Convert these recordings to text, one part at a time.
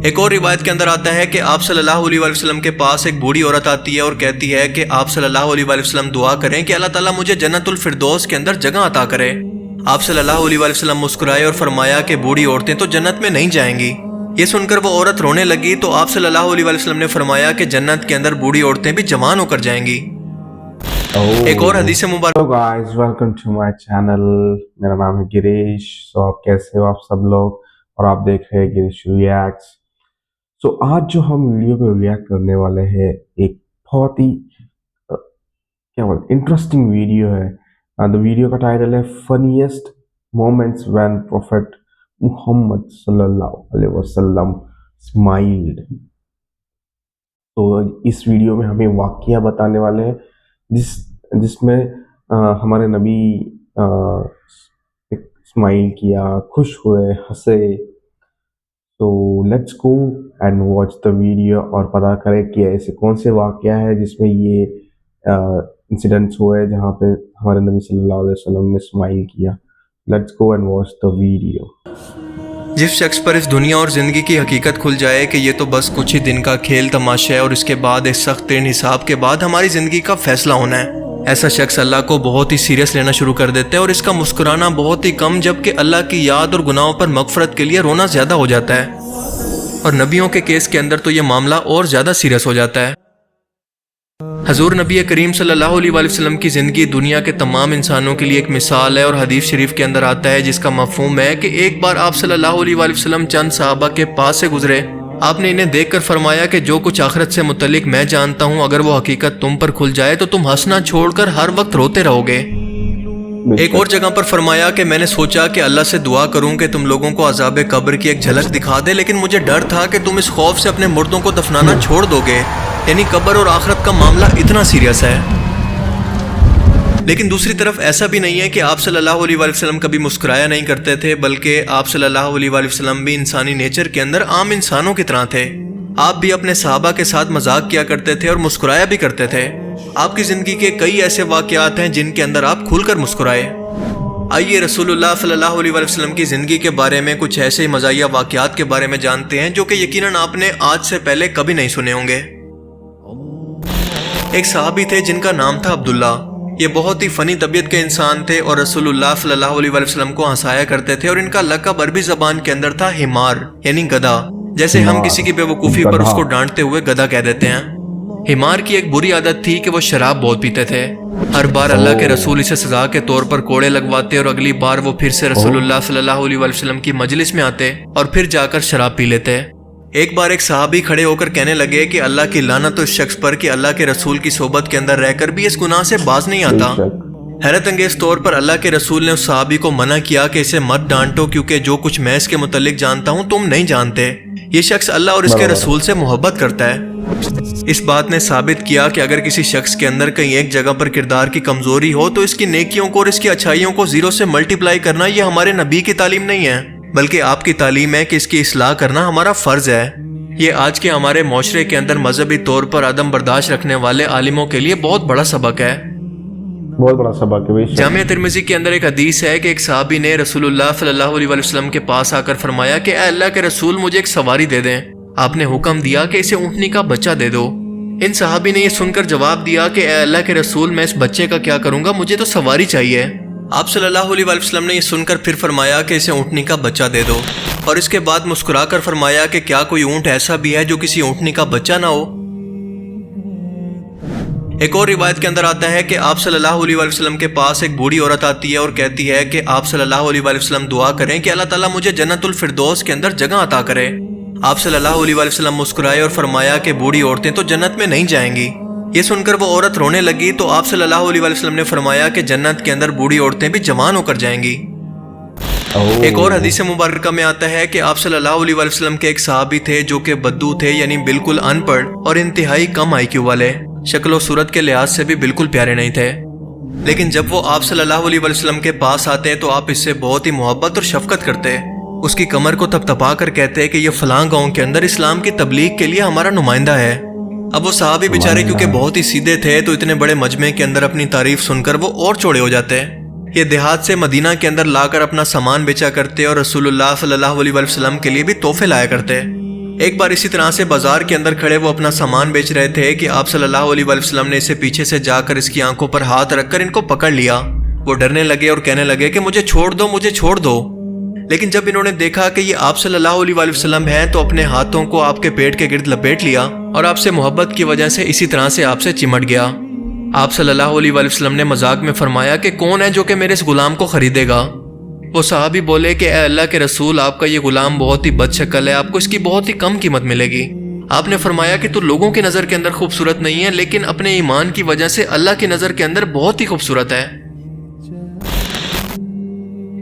ایک اور روایت کے اندر آتا ہے کہ آپ صلی اللہ علیہ وآلہ وسلم کے پاس ایک بوڑھی عورت آتی ہے اور کہتی ہے کہ آپ صلی اللہ علیہ وآلہ وسلم دعا کریں کہ اللہ تعالیٰ مجھے جنت الفردوس کے اندر جگہ عطا کرے۔ آپ صلی اللہ علیہ وآلہ وسلم مسکرائے اور فرمایا کہ بوڑھی عورتیں تو جنت میں نہیں جائیں گی۔ یہ سن کر وہ عورت رونے لگی تو آپ صلی اللہ علیہ وآلہ وسلم نے فرمایا کہ جنت کے اندر بوڑھی عورتیں بھی جوان ہو کر جائیں گی۔ ایک اور حدیث مبارک۔ Hello guys, welcome to my channel. میرا نام ہے گریش۔ آپ کیسے ہو آپ سب لوگ؟ اور آپ دیکھ رہے ہیں گریش ریاکٹس۔ آج جو ہم ویڈیو پہ ریاکٹ کرنے والے ہیں ایک بہت ہی انٹرسٹنگ ویڈیو ہے۔ ویڈیو کا ٹائٹل ہے فنیسٹ مومنٹس وین پروفیٹ محمد صلی اللہ علیہ وسلم اسمائلڈ۔ تو اس ویڈیو میں ہمیں واقعہ بتانے والے ہیں جس میں ہمارے نبی اسمائل کیا، خوش ہوئے، ہنسے۔ تو let's go and watch the video اور پتہ کریں کہ ایسے کون سے واقعہ ہے جس میں یہ انسیڈنٹس ہوئے جہاں پہ ہمارے نبی صلی اللہ علیہ وسلم نے اسمائل کیا۔ Let's go and watch the video. جس شخص پر اس دنیا اور زندگی کی حقیقت کھل جائے کہ یہ تو بس کچھ ہی دن کا کھیل تماشا ہے اور اس کے بعد ایک سخت ترین حساب کے بعد ہماری زندگی کا فیصلہ ہونا ہے، ایسا شخص اللہ کو بہت ہی سیریس لینا شروع کر دیتا ہے اور اس کا مسکرانا بہت ہی کم، جبکہ اللہ کی یاد اور گناہوں پر مغفرت کے لیے رونا زیادہ ہو جاتا ہے۔ اور نبیوں کے کیس کے اندر تو یہ معاملہ اور زیادہ سیریس ہو جاتا ہے۔ حضور نبی کریم صلی اللہ علیہ وآلہ وسلم کی زندگی دنیا کے تمام انسانوں کے لیے ایک مثال ہے، اور حدیث شریف کے اندر آتا ہے جس کا مفہوم ہے کہ ایک بار آپ صلی اللہ علیہ وآلہ وسلم چند صحابہ کے پاس سے گزرے۔ آپ نے انہیں دیکھ کر فرمایا کہ جو کچھ آخرت سے متعلق میں جانتا ہوں، اگر وہ حقیقت تم پر کھل جائے تو تم ہنسنا چھوڑ کر ہر وقت روتے رہو گے۔ ایک اور جگہ پر فرمایا کہ میں نے سوچا کہ اللہ سے دعا کروں کہ تم لوگوں کو عذاب قبر کی ایک جھلک دکھا دے، لیکن مجھے ڈر تھا کہ تم اس خوف سے اپنے مردوں کو دفنانا چھوڑ دو گے، یعنی قبر اور آخرت کا معاملہ اتنا سیریس ہے۔ لیکن دوسری طرف ایسا بھی نہیں ہے کہ آپ صلی اللہ علیہ وآلہ وسلم کبھی مسکرایا نہیں کرتے تھے، بلکہ آپ صلی اللہ علیہ وآلہ وسلم بھی انسانی نیچر کے اندر عام انسانوں کی طرح تھے۔ آپ بھی اپنے صحابہ کے ساتھ مذاق کیا کرتے تھے اور مسکرایا بھی کرتے تھے۔ آپ کی زندگی کے کئی ایسے واقعات ہیں جن کے اندر آپ کھل کر مسکرائے۔ آئیے رسول اللہ صلی اللہ علیہ وآلہ وسلم کی زندگی کے بارے میں کچھ ایسے مزاحیہ واقعات کے بارے میں جانتے ہیں جو کہ یقیناً آپ نے آج سے پہلے کبھی نہیں سنے ہوں گے۔ ایک صحابی تھے جن کا نام تھا عبداللہ۔ یہ بہت ہی فنی طبیعت کے انسان تھے اور رسول اللہ صلی اللہ علیہ وآلہ وسلم کو ہنسایا کرتے تھے، اور ان کا لقب عربی زبان کے اندر تھا حمار، یعنی گدھا، جیسے ہم کسی کی بے وقوفی پر اس کو ڈانٹتے ہوئے گدھا کہہ دیتے ہیں۔ حمار کی ایک بری عادت تھی کہ وہ شراب بہت پیتے تھے۔ ہر بار اللہ کے رسول اسے سزا کے طور پر کوڑے لگواتے اور اگلی بار وہ پھر سے رسول اللہ صلی اللہ علیہ وآلہ وسلم کی مجلس میں آتے اور پھر جا کر شراب پی لیتے۔ ایک بار ایک صحابی کھڑے ہو کر کہنے لگے کہ اللہ کی لعنت اس شخص پر کہ اللہ کے رسول کی صحبت کے اندر رہ کر بھی اس گناہ سے باز نہیں آتا۔ حیرت انگیز طور پر اللہ کے رسول نے اس صحابی کو منع کیا کہ اسے مت ڈانٹو، کیونکہ جو کچھ میں اس کے متعلق جانتا ہوں تم نہیں جانتے۔ یہ شخص اللہ اور اس کے رسول سے محبت کرتا ہے۔ اس بات نے ثابت کیا کہ اگر کسی شخص کے اندر کہیں ایک جگہ پر کردار کی کمزوری ہو تو اس کی نیکیوں کو اور اس کی اچھائیوں کو زیرو سے ملٹیپلائی کرنا یہ ہمارے نبی کی تعلیم نہیں ہے، بلکہ آپ کی تعلیم ہے کہ اس کی اصلاح کرنا ہمارا فرض ہے۔ یہ آج کے ہمارے معاشرے کے اندر مذہبی طور پر عدم برداشت رکھنے والے عالموں کے لیے بہت بڑا سبق ہے۔ بہت بڑا سبق ہے۔ جامعہ ترمذی کے اندر ایک حدیث ہے کہ ایک صحابی نے رسول اللہ صلی اللہ علیہ وآلہ وسلم کے پاس آ کر فرمایا کہ اے اللہ کے رسول مجھے ایک سواری دے دیں۔ آپ نے حکم دیا کہ اسے اونٹنی کا بچہ دے دو۔ ان صحابی نے یہ سن کر جواب دیا کہ اے اللہ کے رسول میں اس بچے کا کیا کروں گا، مجھے تو سواری چاہیے۔ آپ صلی اللہ علیہ وآلہ وسلم نے یہ سن کر پھر فرمایا کہ اسے اونٹنی کا بچہ دے دو، اور اس کے بعد مسکرا کر فرمایا کہ کیا کوئی اونٹ ایسا بھی ہے جو کسی اونٹنی کا بچہ نہ ہو۔ ایک اور روایت کے اندر آتا ہے کہ آپ صلی اللہ علیہ وآلہ وسلم کے پاس ایک بوڑھی عورت آتی ہے اور کہتی ہے کہ آپ صلی اللہ علیہ وآلہ وسلم دعا کریں کہ اللہ تعالیٰ مجھے جنت الفردوس کے اندر جگہ عطا کرے۔ آپ صلی اللہ علیہ وآلہ وسلم مسکرائے اور فرمایا کہ بوڑھی عورتیں تو جنت میں نہیں جائیں گی۔ یہ سن کر وہ عورت رونے لگی تو آپ صلی اللہ علیہ وآلہ وسلم نے فرمایا کہ جنت کے اندر بوڑھی عورتیں بھی جوان ہو کر جائیں گی۔ ایک اور حدیث مبارکہ میں آتا ہے کہ آپ صلی اللہ علیہ وآلہ وسلم کے ایک صحابی تھے جو کہ بدو تھے، یعنی بالکل ان پڑھ اور انتہائی کم آئی کیو والے، شکل و صورت کے لحاظ سے بھی بالکل پیارے نہیں تھے۔ لیکن جب وہ آپ صلی اللہ علیہ وآلہ وسلم کے پاس آتے تو آپ اس سے بہت ہی محبت اور شفقت کرتے، اس کی کمر کو تھپتھپا کر کہتے کہ یہ فلاں گاؤں کے اندر اسلام کی تبلیغ کے لیے ہمارا نمائندہ ہے۔ اب وہ صحابی بیچارے کیونکہ بہت ہی سیدھے تھے تو اتنے بڑے مجمع کے اندر اپنی تعریف سن کر وہ اور چوڑے ہو جاتے۔ یہ دیہات سے مدینہ کے اندر لا کر اپنا سامان بیچا کرتے اور رسول اللہ صلی اللہ علیہ وسلم کے لیے بھی تحفے لایا کرتے۔ ایک بار اسی طرح سے بازار کے اندر کھڑے وہ اپنا سامان بیچ رہے تھے کہ آپ صلی اللہ علیہ وآلہ وسلم نے اسے پیچھے سے جا کر اس کی آنکھوں پر ہاتھ رکھ کر ان کو پکڑ لیا۔ وہ ڈرنے لگے اور کہنے لگے کہ مجھے چھوڑ دو، مجھے چھوڑ دو۔ لیکن جب انہوں نے دیکھا کہ یہ آپ صلی اللہ علیہ وآلہ وسلم ہیں تو اپنے ہاتھوں کو آپ کے پیٹ کے گرد لپیٹ لیا اور آپ سے محبت کی وجہ سے اسی طرح سے آپ سے چمٹ گیا۔ آپ صلی اللہ علیہ وآلہ وسلم نے مذاق میں فرمایا کہ کون ہے جو کہ میرے اس غلام کو خریدے گا؟ وہ صحابی بولے کہ اے اللہ کے رسول، آپ کا یہ غلام بہت ہی بد شکل ہے، آپ کو اس کی بہت ہی کم قیمت ملے گی۔ آپ نے فرمایا کہ تو لوگوں کی نظر کے اندر خوبصورت نہیں ہے، لیکن اپنے ایمان کی وجہ سے اللہ کی نظر کے اندر بہت ہی خوبصورت ہے۔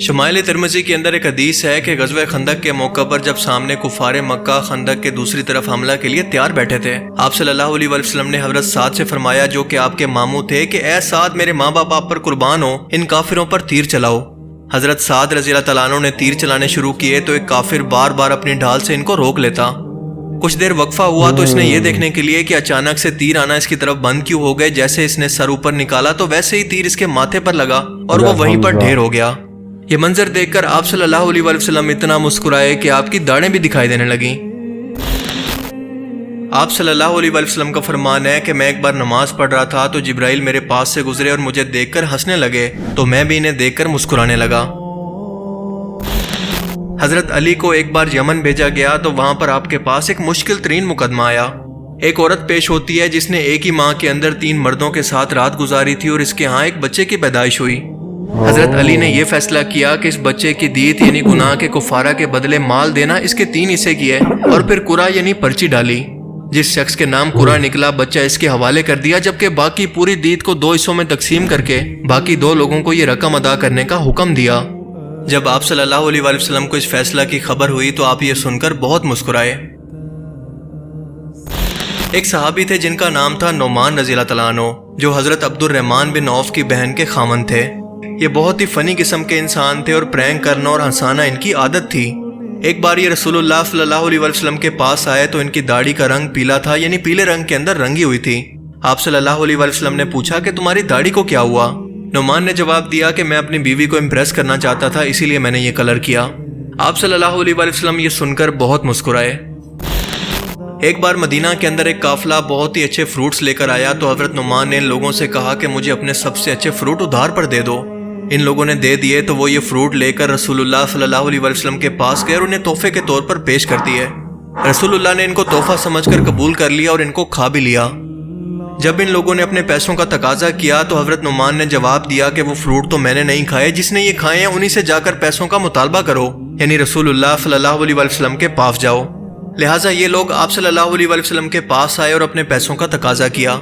شمائل ترمذی کے اندر ایک حدیث ہے کہ غزوہ خندق کے موقع پر جب سامنے کفار مکہ خندق کے دوسری طرف حملہ کے لیے تیار بیٹھے تھے، آپ صلی اللہ علیہ وآلہ وسلم نے حضرت سعد سے فرمایا جو کہ آپ کے ماموں تھے کہ اے سعد، میرے ماں باپ آپ پر قربان ہو، ان کافروں پر تیر چلاؤ۔ حضرت سعد رضی اللہ تعالیٰ عنہ نے تیر چلانے شروع کیے تو ایک کافر بار بار اپنی ڈھال سے ان کو روک لیتا۔ کچھ دیر وقفہ ہوا تو اس نے یہ دیکھنے کے لیے کہ اچانک سے تیر آنا اس کی طرف بند کیوں ہو گئے، جیسے اس نے سر اوپر نکالا تو ویسے ہی تیر اس کے ماتھے پر لگا اور وہ وہیں پر ڈھیر ہو گیا۔ یہ منظر دیکھ کر آپ صلی اللہ علیہ وآلہ وسلم اتنا مسکرائے کہ آپ کی داڑھیں بھی دکھائی دینے لگیں۔ آپ صلی اللہ علیہ وآلہ وسلم کا فرمان ہے کہ میں ایک بار نماز پڑھ رہا تھا تو جبرائیل میرے پاس سے گزرے اور مجھے دیکھ کر ہنسنے لگے تو میں بھی انہیں دیکھ کر مسکرانے لگا۔ حضرت علی کو ایک بار یمن بھیجا گیا تو وہاں پر آپ کے پاس ایک مشکل ترین مقدمہ آیا۔ ایک عورت پیش ہوتی ہے جس نے ایک ہی ماہ کے اندر 3 مردوں کے ساتھ رات گزاری تھی اور اس کے ہاں ایک بچے کی پیدائش ہوئی۔ حضرت علی نے یہ فیصلہ کیا کہ اس بچے کی دیت یعنی گناہ کے کفارہ کے بدلے مال دینا اس کے 3 حصے کیے اور پھر قرعہ یعنی پرچی ڈالی۔ جس شخص کے نام قرعہ نکلا بچہ اس کے حوالے کر دیا، جبکہ باقی پوری دیت کو 2 حصوں میں تقسیم کر کے باقی 2 لوگوں کو یہ رقم ادا کرنے کا حکم دیا۔ جب آپ صلی اللہ علیہ وآلہ وسلم کو اس فیصلہ کی خبر ہوئی تو آپ یہ سن کر بہت مسکرائے۔ ایک صحابی تھے جن کا نام تھا نعمان رضی اللہ تعالیٰ عنہ، جو حضرت عبد الرحمن بن عوف کی بہن کے خاوند تھے۔ یہ بہت ہی فنی قسم کے انسان تھے اور پرینک کرنا اور ہنسانا ان کی عادت تھی۔ ایک بار یہ رسول اللہ صلی اللہ علیہ وآلہ وسلم کے پاس آئے تو ان کی داڑھی کا رنگ پیلا تھا، یعنی پیلے رنگ کے اندر رنگی ہوئی تھی۔ آپ صلی اللہ علیہ وآلہ وسلم نے پوچھا کہ تمہاری داڑھی کو کیا ہوا؟ نعمان نے جواب دیا کہ میں اپنی بیوی کو امپریس کرنا چاہتا تھا، اسی لیے میں نے یہ کلر کیا۔ آپ صلی اللہ علیہ وآلہ وسلم یہ سن کر بہت مسکرائے۔ ایک بار مدینہ کے اندر ایک قافلہ بہت ہی اچھے فروٹس لے کر آیا تو حضرت نعمان نے ان لوگوں سے کہا کہ مجھے اپنے سب سے اچھے فروٹ ادھار پر دے دو۔ ان لوگوں نے دے دیے تو وہ یہ فروٹ لے کر رسول اللہ صلی اللہ علیہ وآلہ وسلم کے پاس گئے اور انہیں تحفے کے طور پر پیش کر دیے۔ رسول اللہ نے ان کو تحفہ سمجھ کر قبول کر لیا اور ان کو کھا بھی لیا۔ جب ان لوگوں نے اپنے پیسوں کا تقاضا کیا تو حضرت نعمان نے جواب دیا کہ وہ فروٹ تو میں نے نہیں کھائے، جس نے یہ کھائے ہیں انہی سے جا کر پیسوں کا مطالبہ کرو، یعنی رسول اللہ صلی اللہ علیہ وآلہ وسلم کے پاس جاؤ۔ لہٰذا یہ لوگ آپ صلی اللہ علیہ وآلہ وسلم کے پاس آئے اور اپنے پیسوں کا تقاضا کیا۔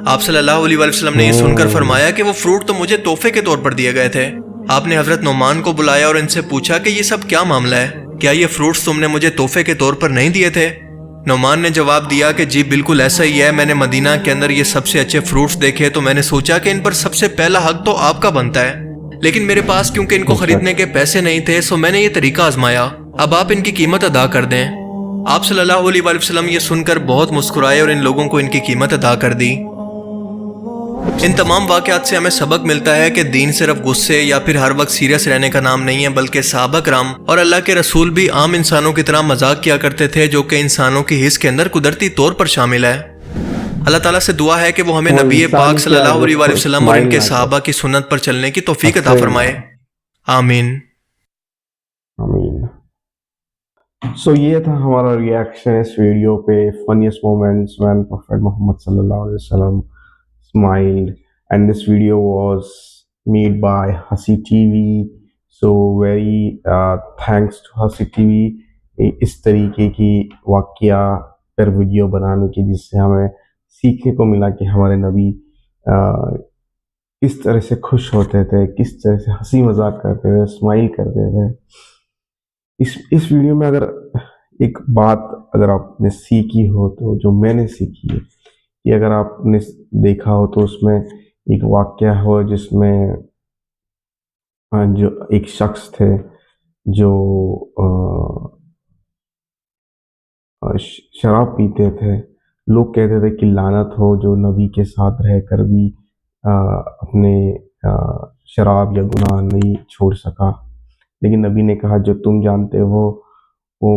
آپ صلی اللہ علیہ وآلہ وسلم نے یہ سن کر فرمایا کہ وہ فروٹ تو مجھے تحفے کے طور پر دیے گئے تھے۔ آپ نے حضرت نعمان کو بلایا اور ان سے پوچھا کہ یہ سب کیا معاملہ ہے؟ کیا یہ فروٹس تم نے مجھے تحفے کے طور پر نہیں دیے تھے؟ نعمان نے جواب دیا کہ جی بالکل ایسا ہی ہے، میں نے مدینہ کے اندر یہ سب سے اچھے فروٹس دیکھے تو میں نے سوچا کہ ان پر سب سے پہلا حق تو آپ کا بنتا ہے، لیکن میرے پاس کیونکہ ان کو خریدنے کے پیسے نہیں تھے سو میں نے یہ طریقہ آزمایا، اب آپ ان کی قیمت ادا کر دیں۔ آپ صلی اللہ علیہ وآلہ وسلم یہ سن کر بہت مسکرائے اور ان لوگوں کو ان کی قیمت ادا کر دی۔ ان تمام واقعات سے ہمیں سبق ملتا ہے کہ دین صرف غصے یا پھر ہر وقت سیریس رہنے کا نام نہیں ہے، بلکہ صحابہ کرام اور اللہ کے رسول بھی عام انسانوں کی طرح مذاق کیا کرتے تھے، جو کہ انسانوں کی حس کے اندر قدرتی طور پر شامل ہے۔ اللہ تعالیٰ سے دعا ہے کہ وہ ہمیں نبی پاک صلی اللہ علیہ وآلہ وسلم اور ان کے صحابہ کی سنت پر چلنے کی توفیق عطا فرمائے، آمین۔ آمین۔ سو یہ تھا ہمارا ریئیکشن اس ویڈیو پہ، فنیسٹ مومنٹس وین پروفیٹ محمد صلی اللہ علیہ وسلم smiled, and this video was made by Hasi TV. So very thanks to Hasi TV اس طریقے کی واقعہ پر ویڈیو بنانے کی، جس سے ہمیں سیکھنے کو ملا کہ ہمارے نبی کس طرح سے خوش ہوتے تھے، کس طرح سے ہنسی مذاق کرتے تھے، اسمائل کرتے تھے۔ اس ویڈیو میں اگر ایک بات اگر آپ نے سیکھی ہو تو جو میں نے سیکھی ہے کہ اگر آپ نے دیکھا ہو تو اس میں ایک واقعہ ہو جس میں جو ایک شخص تھے جو شراب پیتے تھے، لوگ کہتے تھے کہ لعنت ہو جو نبی کے ساتھ رہ کر بھی اپنے شراب یا گناہ نہیں چھوڑ سکا، لیکن نبی نے کہا جو تم جانتے ہو وہ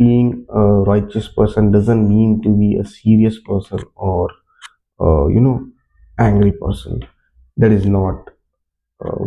being a righteous person doesn't mean to be a serious person or angry person. That is not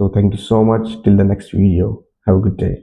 So thank you so much. Till the next video. Have a good day.